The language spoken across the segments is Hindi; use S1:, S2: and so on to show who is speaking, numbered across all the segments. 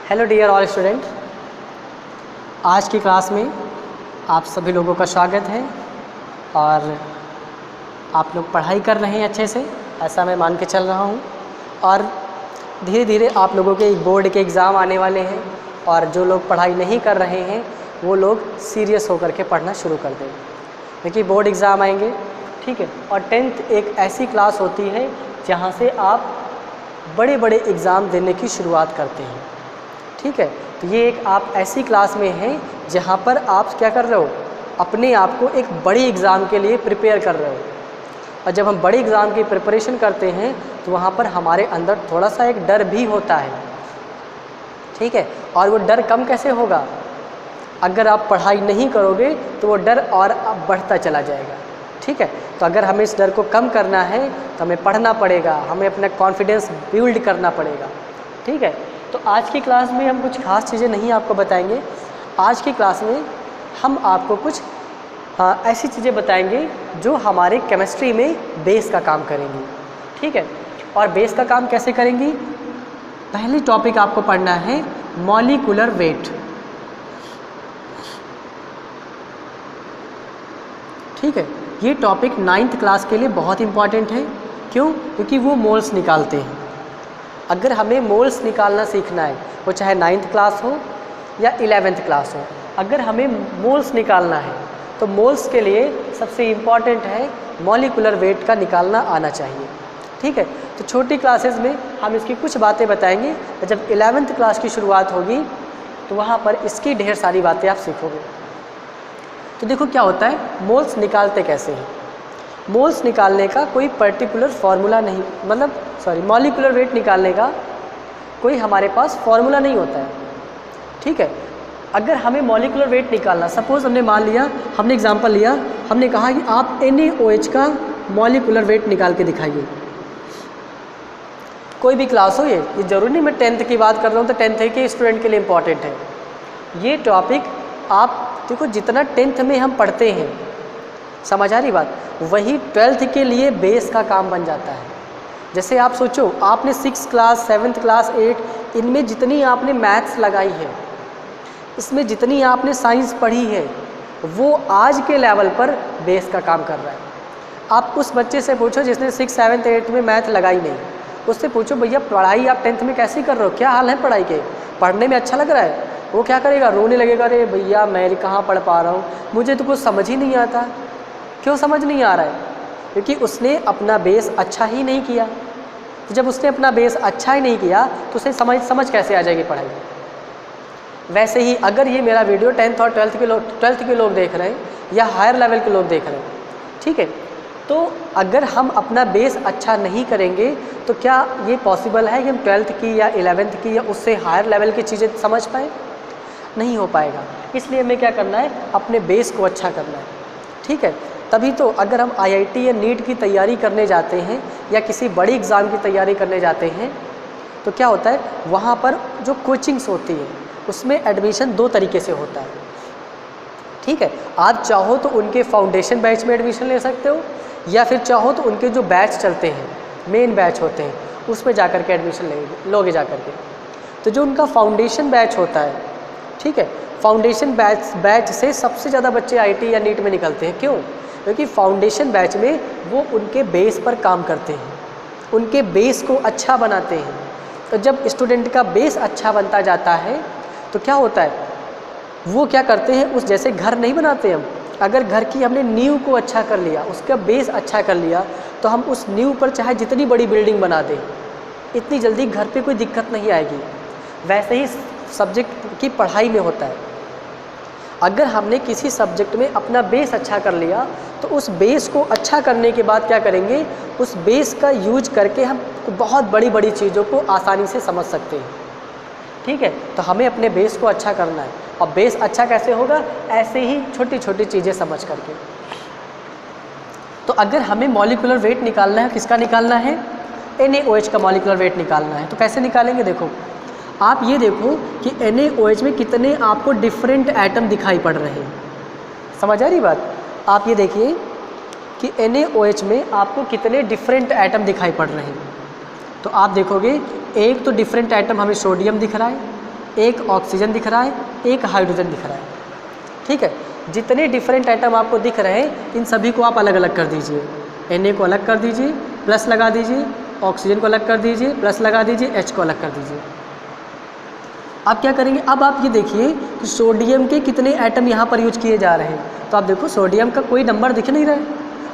S1: हेलो डियर ऑल स्टूडेंट, आज की क्लास में आप सभी लोगों का स्वागत है और आप लोग पढ़ाई कर रहे हैं अच्छे से, ऐसा मैं मान के चल रहा हूँ। और धीरे धीरे आप लोगों के बोर्ड के एग्ज़ाम आने वाले हैं और जो लोग पढ़ाई नहीं कर रहे हैं वो लोग सीरियस होकर के पढ़ना शुरू कर दें, क्योंकि बोर्ड एग्ज़ाम आएंगे। ठीक है, और 10th एक ऐसी क्लास होती है जहाँ से आप बड़े बड़े एग्ज़ाम देने की शुरुआत करते हैं। ठीक है, तो ये एक आप ऐसी क्लास में हैं जहाँ पर आप क्या कर रहे हो, अपने आप को एक बड़ी एग्ज़ाम के लिए प्रिपेयर कर रहे हो। और जब हम बड़ी एग्ज़ाम की प्रिपरेशन करते हैं तो वहाँ पर हमारे अंदर थोड़ा सा एक डर भी होता है। ठीक है, और वो डर कम कैसे होगा? अगर आप पढ़ाई नहीं करोगे तो वो डर और बढ़ता चला जाएगा। ठीक है, तो अगर हमें इस डर को कम करना है तो हमें पढ़ना पड़ेगा, हमें अपना कॉन्फिडेंस बिल्ड करना पड़ेगा। ठीक है, तो आज की क्लास में हम कुछ खास चीज़ें नहीं आपको बताएंगे। आज की क्लास में हम आपको कुछ ऐसी चीज़ें बताएंगे जो हमारे केमिस्ट्री में बेस का काम करेंगी। ठीक है, और बेस का काम कैसे करेंगी? पहली टॉपिक आपको पढ़ना है मॉलिक्यूलर वेट। ठीक है, ये टॉपिक 9th क्लास के लिए बहुत इंपॉर्टेंट है। क्यों? क्योंकि वो मोल्स निकालते हैं। अगर हमें मोल्स निकालना सीखना है, वो चाहे 9th क्लास हो या 11th क्लास हो, अगर हमें मोल्स निकालना है तो मोल्स के लिए सबसे इम्पॉर्टेंट है मॉलिक्यूलर वेट का निकालना आना चाहिए। ठीक है, तो छोटी क्लासेस में हम इसकी कुछ बातें बताएंगे, जब 11th क्लास की शुरुआत होगी तो वहाँ पर इसकी ढेर सारी बातें आप सीखोगे। तो देखो क्या होता है, मोल्स निकालते कैसे हैं। मोल्स निकालने का कोई पर्टिकुलर फार्मूला नहीं, मॉलिक्यूलर वेट निकालने का कोई हमारे पास फार्मूला नहीं होता है। ठीक है, अगर हमें मॉलिक्यूलर वेट निकालना, सपोज हमने मान लिया, हमने एग्जांपल लिया, हमने कहा कि आप NaOH का मॉलिक्यूलर वेट निकाल के दिखाइए। कोई भी क्लास हो, ये जरूरी नहीं मैं 10th की बात कर रहा हूँ तो 10th के स्टूडेंट के लिए इम्पॉर्टेंट है ये टॉपिक। आप देखो जितना 10th में हम पढ़ते हैं, समझ आ रही बात, वही 12th के लिए बेस का काम बन जाता है। जैसे आप सोचो, आपने 6th क्लास 7th क्लास 8 इनमें जितनी आपने मैथ्स लगाई है, इसमें जितनी आपने साइंस पढ़ी है, वो आज के लेवल पर बेस का काम कर रहा है। आप उस बच्चे से पूछो जिसने 6th 7th 8th में मैथ लगाई नहीं, उससे पूछो भैया पढ़ाई आप 10th में कैसी कर रहे हो, क्या हाल है पढ़ाई के, पढ़ने में अच्छा लग रहा है? वो क्या करेगा, रोने लगेगा, अरे भैया मैं कहाँ पढ़ पा रहा हूँ, मुझे तो कुछ समझ ही नहीं आता। क्यों समझ नहीं आ रहा है? क्योंकि उसने अपना बेस अच्छा ही नहीं किया। तो जब उसने अपना बेस अच्छा ही नहीं किया तो उसे समझ कैसे आ जाएगी पढ़ाई। वैसे ही अगर ये मेरा वीडियो 10th और 12th के लोग देख रहे हैं या हायर लेवल के लोग देख रहे हैं, ठीक है, तो अगर हम अपना बेस अच्छा नहीं करेंगे तो क्या ये पॉसिबल है कि हम 12th की या 11th की या उससे हायर लेवल की चीज़ें समझ पाएँ? नहीं हो पाएगा। इसलिए हमें क्या करना है, अपने बेस को अच्छा करना है। ठीक है, तभी तो अगर हम IIT या नीट की तैयारी करने जाते हैं या किसी बड़ी एग्ज़ाम की तैयारी करने जाते हैं तो क्या होता है, वहाँ पर जो कोचिंग्स होती है उसमें एडमिशन 2 तरीके से होता है। ठीक है, आप चाहो तो उनके फाउंडेशन बैच में एडमिशन ले सकते हो या फिर चाहो तो उनके जो बैच चलते हैं, मेन बैच होते हैं, उसमें जा कर के एडमिशन लोगे जा कर के। तो जो उनका फाउंडेशन बैच होता है, ठीक है, फाउंडेशन बैच से सबसे ज़्यादा बच्चे IIT या नीट में निकलते हैं। क्यों? क्योंकि फाउंडेशन बैच में वो उनके बेस पर काम करते हैं, उनके बेस को अच्छा बनाते हैं। तो जब स्टूडेंट का बेस अच्छा बनता जाता है तो क्या होता है, वो क्या करते हैं, उस जैसे घर नहीं बनाते हम, अगर घर की हमने नींव को अच्छा कर लिया, उसका बेस अच्छा कर लिया, तो हम उस नींव पर चाहे जितनी बड़ी बिल्डिंग बना दें, इतनी जल्दी घर पे कोई दिक्कत नहीं आएगी। वैसे ही सब्जेक्ट की पढ़ाई में होता है। अगर हमने किसी सब्जेक्ट में अपना बेस अच्छा कर लिया तो उस बेस को अच्छा करने के बाद क्या करेंगे, उस बेस का यूज करके हम बहुत बड़ी बड़ी चीज़ों को आसानी से समझ सकते हैं। ठीक है, तो हमें अपने बेस को अच्छा करना है। और बेस अच्छा कैसे होगा? ऐसे ही छोटी छोटी चीज़ें समझ करके। तो अगर हमें मॉलिक्यूलर वेट निकालना है, किसका निकालना है? NaOH का मॉलिक्यूलर वेट निकालना है। तो कैसे निकालेंगे? देखो, आप ये देखो कि NaOH में कितने आपको डिफरेंट एटम दिखाई पड़ रहे हैं। समझ आ रही बात? आप ये देखिए, कि NaOH में आपको कितने डिफरेंट एटम दिखाई पड़ रहे हैं। तो आप देखोगे एक तो डिफरेंट एटम हमें सोडियम दिख रहा है, एक ऑक्सीजन दिख रहा है, एक हाइड्रोजन दिख रहा है। ठीक है, जितने डिफरेंट एटम आपको दिख रहे हैं इन सभी को आप अलग अलग कर दीजिए। Na को अलग कर दीजिए, प्लस लगा दीजिए, ऑक्सीजन को अलग कर दीजिए, प्लस लगा दीजिए, H को अलग कर दीजिए। आप क्या करेंगे, अब आप ये देखिए कि सोडियम के कितने एटम यहाँ पर यूज किए जा रहे हैं। तो आप देखो सोडियम का कोई नंबर दिख नहीं रहा है,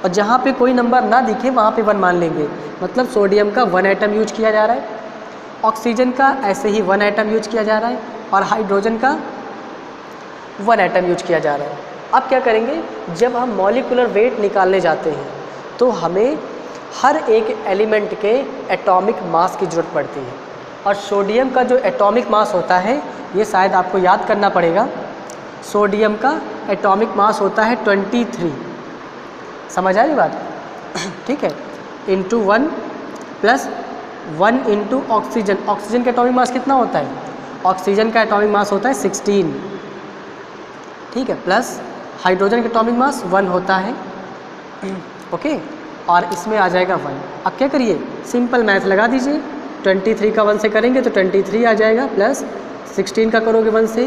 S1: और जहाँ पे कोई नंबर ना दिखे वहाँ पे 1 मान लेंगे, मतलब सोडियम का 1 एटम यूज किया जा रहा है, ऑक्सीजन का ऐसे ही 1 एटम यूज किया जा रहा है, और हाइड्रोजन का 1 एटम यूज किया जा रहा है। अब क्या करेंगे, जब हम मॉलिक्यूलर वेट निकालने जाते हैं तो हमें हर एक एलिमेंट के एटॉमिक मास की ज़रूरत पड़ती है, और सोडियम का जो एटॉमिक मास होता है ये शायद आपको याद करना पड़ेगा। सोडियम का एटॉमिक मास होता है 23, समझ आ रही बात? ठीक है, into 1 plus 1 into oxygen. Oxygen का एटॉमिक मास कितना होता है? ऑक्सीजन का एटॉमिक मास होता है 16। ठीक है, प्लस हाइड्रोजन का एटॉमिक मास 1 होता है। ओके, और इसमें आ जाएगा 1। अब क्या करिए, सिंपल मैथ लगा दीजिए। 23 का 1 से करेंगे तो 23 आ जाएगा, प्लस 16 का करोगे 1 से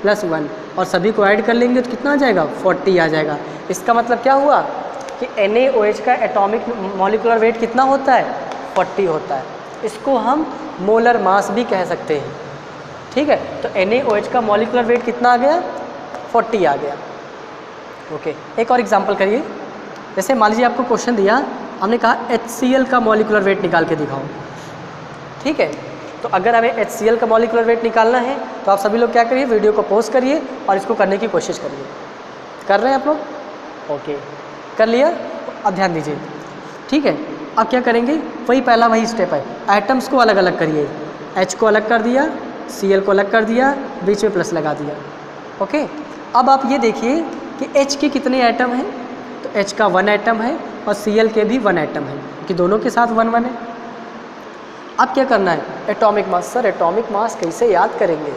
S1: प्लस 1, और सभी को ऐड कर लेंगे तो कितना आ जाएगा? 40 आ जाएगा। इसका मतलब क्या हुआ कि NaOH का एटॉमिक मॉलिक्यूलर वेट कितना होता है? 40 होता है। इसको हम मोलर मास भी कह सकते हैं। ठीक है, तो NaOH का मॉलिक्यूलर वेट कितना आ गया? 40 आ गया। ओके, एक और एग्जांपल करिए। जैसे मान लीजिए आपको क्वेश्चन दिया, हमने कहा HCl का मॉलिक्यूलर वेट निकाल के दिखाओ। ठीक है, तो अगर हमें HCl का मॉलिक्यूलर वेट निकालना है तो आप सभी लोग क्या करिए, वीडियो को पॉज करिए और इसको करने की कोशिश करिए। कर रहे हैं आप लोग? ओके, कर लिया? अब ध्यान दीजिए। ठीक है, अब क्या करेंगे, वही स्टेप है। एटम्स को अलग अलग करिए। H को अलग कर दिया, Cl को अलग कर दिया, बीच में प्लस लगा दिया। ओके, अब आप ये देखिए कि H के कितने एटम हैं। तो H का 1 एटम है और Cl के भी 1 एटम है, कि दोनों के साथ 1 1 है। अब क्या करना है, atomic mass. Sir atomic mass कैसे याद करेंगे?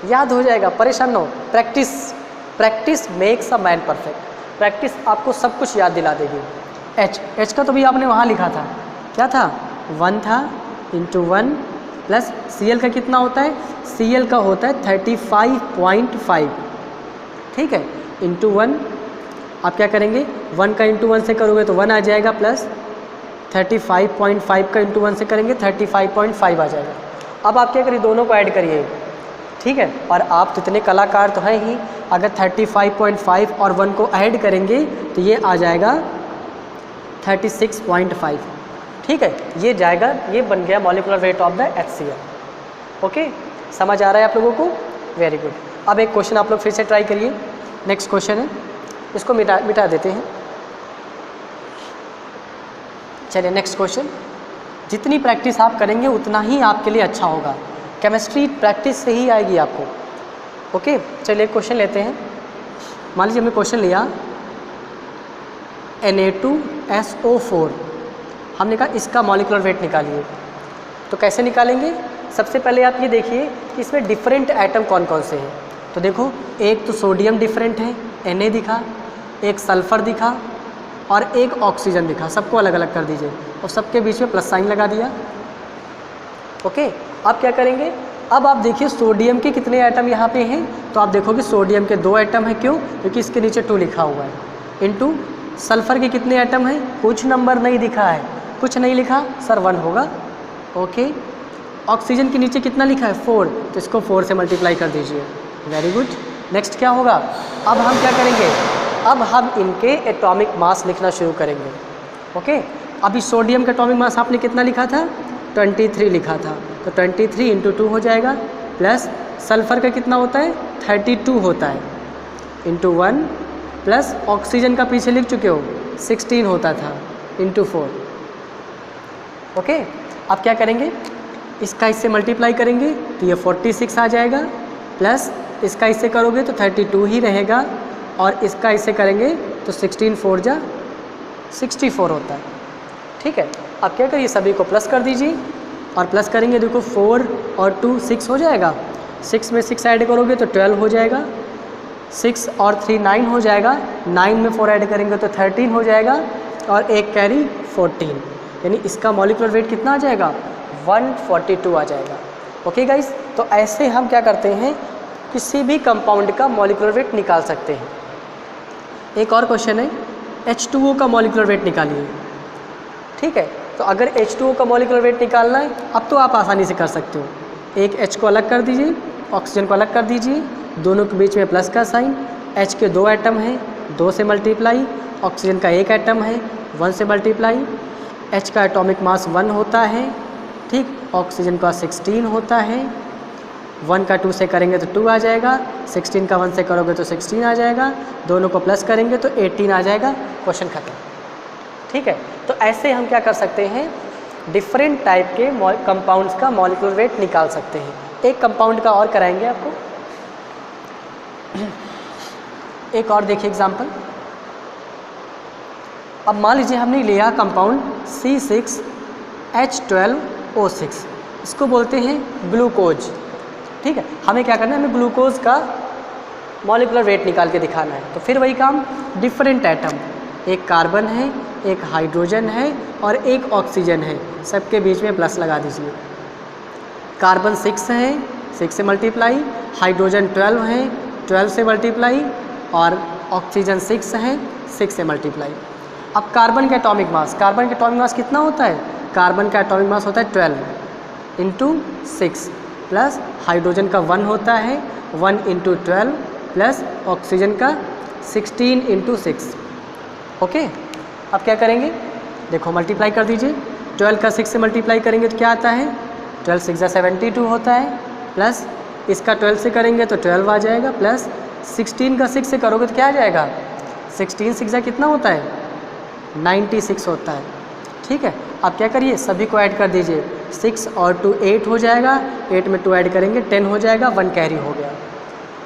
S1: याद हो जाएगा, परेशान न हो। Practice makes a man perfect. Practice आपको सब कुछ याद दिला देगी। H का तो भी आपने वहाँ लिखा था, क्या था? 1 था, इंटू 1 प्लस Cl का कितना होता है? Cl का होता है 35.5। ठीक है, इंटू 1। आप क्या करेंगे, 1 का इंटू 1 से करोगे तो 1 आ जाएगा, प्लस 35.5 का इंटू 1 से करेंगे 35.5 आ जाएगा। अब आप क्या करिए, दोनों को ऐड करिए। ठीक है, और आप तो इतने कलाकार तो हैं ही, अगर 35.5 और 1 को ऐड करेंगे तो ये आ जाएगा 36.5। ठीक है, ये जाएगा, ये बन गया molecular weight of the HCl। Okay, समझ आ रहा है आप लोगों को? Very good. अब एक क्वेश्चन आप लोग फिर से ट्राई करिए। नेक्स्ट क्वेश्चन है, इसको मिटा देते हैं। चलिए नेक्स्ट क्वेश्चन। जितनी प्रैक्टिस आप करेंगे उतना ही आपके लिए अच्छा होगा। केमिस्ट्री प्रैक्टिस से ही आएगी आपको। ओके, चलिए क्वेश्चन लेते हैं। मान लीजिए हमने क्वेश्चन लिया Na2SO4, हमने कहा इसका मॉलिक्यूलर वेट निकालिए। तो कैसे निकालेंगे? सबसे पहले आप ये देखिए कि इसमें डिफरेंट एटम कौन कौन से हैं। तो देखो, एक तो सोडियम डिफरेंट है, Na दिखा, एक सल्फ़र दिखा और एक ऑक्सीजन दिखा। सबको अलग अलग कर दीजिए और सबके बीच में प्लस साइन लगा दिया। ओके, अब क्या करेंगे, अब आप देखिए सोडियम के कितने एटम यहाँ पे हैं। तो आप देखोगे सोडियम के 2 एटम हैं। क्यों? क्योंकि इसके नीचे 2 लिखा हुआ है। इंटू सल्फ़र के कितने एटम हैं? कुछ नंबर नहीं दिखा है, कुछ नहीं लिखा सर, 1 होगा। ओके, ऑक्सीजन के नीचे कितना लिखा है? 4, तो इसको 4 से मल्टीप्लाई कर दीजिए। Very good. नेक्स्ट क्या होगा, अब हम क्या करेंगे, अब हम इनके एटॉमिक मास लिखना शुरू करेंगे। ओके, अभी सोडियम का एटॉमिक मास आपने कितना लिखा था? 23 लिखा था। तो 23 इंटू 2 हो जाएगा, प्लस सल्फ़र का कितना होता है? 32 होता है, इंटू 1 प्लस ऑक्सीजन का पीछे लिख चुके हो 16 होता था, इंटू 4। ओके, अब क्या करेंगे, इसका इससे मल्टीप्लाई करेंगे तो ये 46 आ जाएगा, प्लस इसका इससे करोगे तो 32 ही रहेगा, और इसका इससे करेंगे तो 16 4 जा 64 होता है। ठीक है, अब क्या करिए, सभी को प्लस कर दीजिए, और प्लस करेंगे देखो 4 और 2 6 हो जाएगा, 6 में 6 ऐड करोगे तो 12 हो जाएगा, 6 और 3 9 हो जाएगा, 9 में 4 ऐड करेंगे तो 13 हो जाएगा, और एक कैरी 14, यानी इसका मॉलिक्यूलर वेट कितना आ जाएगा 142 आ जाएगा। ओके गाइस, तो ऐसे हम क्या करते हैं किसी भी कंपाउंड का मॉलिक्यूलर वेट निकाल सकते हैं। एक और क्वेश्चन है H2O का मॉलिक्यूलर वेट निकालिए। ठीक है, तो अगर H2O का मॉलिक्यूलर वेट निकालना है अब तो आप आसानी से कर सकते हो। एक H को अलग कर दीजिए, ऑक्सीजन को अलग कर दीजिए, दोनों के बीच में प्लस का साइन, H के 2 एटम हैं 2 से मल्टीप्लाई, ऑक्सीजन का 1 एटम है 1 से मल्टीप्लाई, H का एटॉमिक मास 1 होता है, ठीक, ऑक्सीजन का 16 होता है, 1 का 2 से करेंगे तो 2 आ जाएगा, 16 का 1 से करोगे तो 16 आ जाएगा, दोनों को प्लस करेंगे तो 18 आ जाएगा, क्वेश्चन खत्म। ठीक है, तो ऐसे हम क्या कर सकते हैं डिफरेंट टाइप के कंपाउंड्स का मॉलिक्यूलर वेट निकाल सकते हैं। एक कंपाउंड का और कराएंगे आपको, एक और देखिए एग्जांपल। अब मान लीजिए हमने लिया कंपाउंड C6H12O6, इसको बोलते हैं ग्लूकोज। ठीक है, हमें क्या करना है, हमें ग्लूकोज का मॉलिक्यूलर वेट निकाल के दिखाना है। तो फिर वही काम, डिफरेंट एटम, एक कार्बन है, एक हाइड्रोजन है और एक ऑक्सीजन है, सबके बीच में प्लस लगा दीजिए। कार्बन 6 है 6 से मल्टीप्लाई, हाइड्रोजन 12 है 12 से मल्टीप्लाई और ऑक्सीजन 6 है 6 से मल्टीप्लाई। अब कार्बन का एटॉमिक मास, कार्बन का एटॉमिक मास कितना होता है, कार्बन का एटॉमिक मास होता है 12 इंटू 6 प्लस हाइड्रोजन का 1 होता है 1 इंटू 12 प्लस ऑक्सीजन का 16 इंटू 6। ओके, अब क्या करेंगे, देखो मल्टीप्लाई कर दीजिए, 12 का 6 से मल्टीप्लाई करेंगे तो क्या आता है 12 6 72 होता है, प्लस इसका 12 से करेंगे तो 12 आ जाएगा, प्लस 16 का 6 से करोगे तो क्या आ जाएगा 16 6 कितना होता है 96 होता है। ठीक है, अब क्या करिए सभी को ऐड कर दीजिए, 6 और 2 8 हो जाएगा, 8 में 2 ऐड करेंगे 10 हो जाएगा, 1 कैरी हो गया।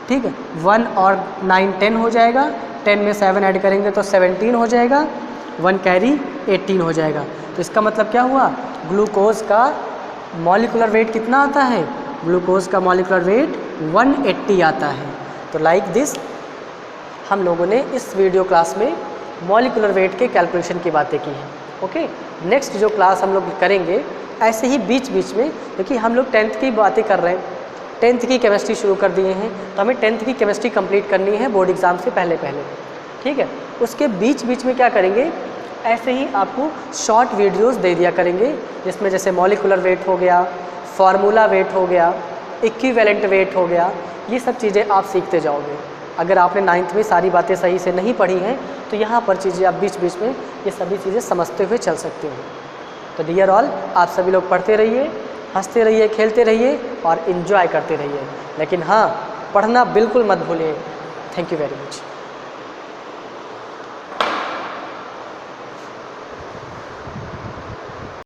S1: ठीक है, 1 और 9 10 हो जाएगा, 10 में 7 ऐड करेंगे तो 17 हो जाएगा, 1 कैरी 18 हो जाएगा। तो इसका मतलब क्या हुआ, ग्लूकोज का मॉलिक्यूलर वेट कितना आता है, ग्लूकोज का मॉलिक्यूलर वेट 180 आता है। तो लाइक दिस हम लोगों ने इस वीडियो क्लास में मॉलिक्यूलर वेट के कैलकुलेशन की बातें की हैं। ओके, नेक्स्ट जो क्लास हम लोग करेंगे ऐसे ही बीच बीच में, क्योंकि हम लोग 10th की बातें कर रहे हैं, 10th की केमिस्ट्री शुरू कर दिए हैं, तो हमें 10th की केमिस्ट्री कंप्लीट करनी है बोर्ड एग्ज़ाम से पहले पहले। ठीक है, उसके बीच बीच में क्या करेंगे, ऐसे ही आपको शॉर्ट वीडियोस दे दिया करेंगे, जिसमें जैसे मॉलिक्यूलर वेट हो गया, फार्मूला वेट हो गया, इक्विवेलेंट वेट हो गया, ये सब चीज़ें आप सीखते जाओगे। अगर आपने 9th में सारी बातें सही से नहीं पढ़ी हैं तो यहाँ पर चीज़ें आप बीच बीच में ये सभी चीज़ें समझते हुए चल सकते हो। तो डियर ऑल, आप सभी लोग पढ़ते रहिए, हंसते रहिए, खेलते रहिए और इन्जॉय करते रहिए, लेकिन हाँ पढ़ना बिल्कुल मत भूलिए। Thank you very much.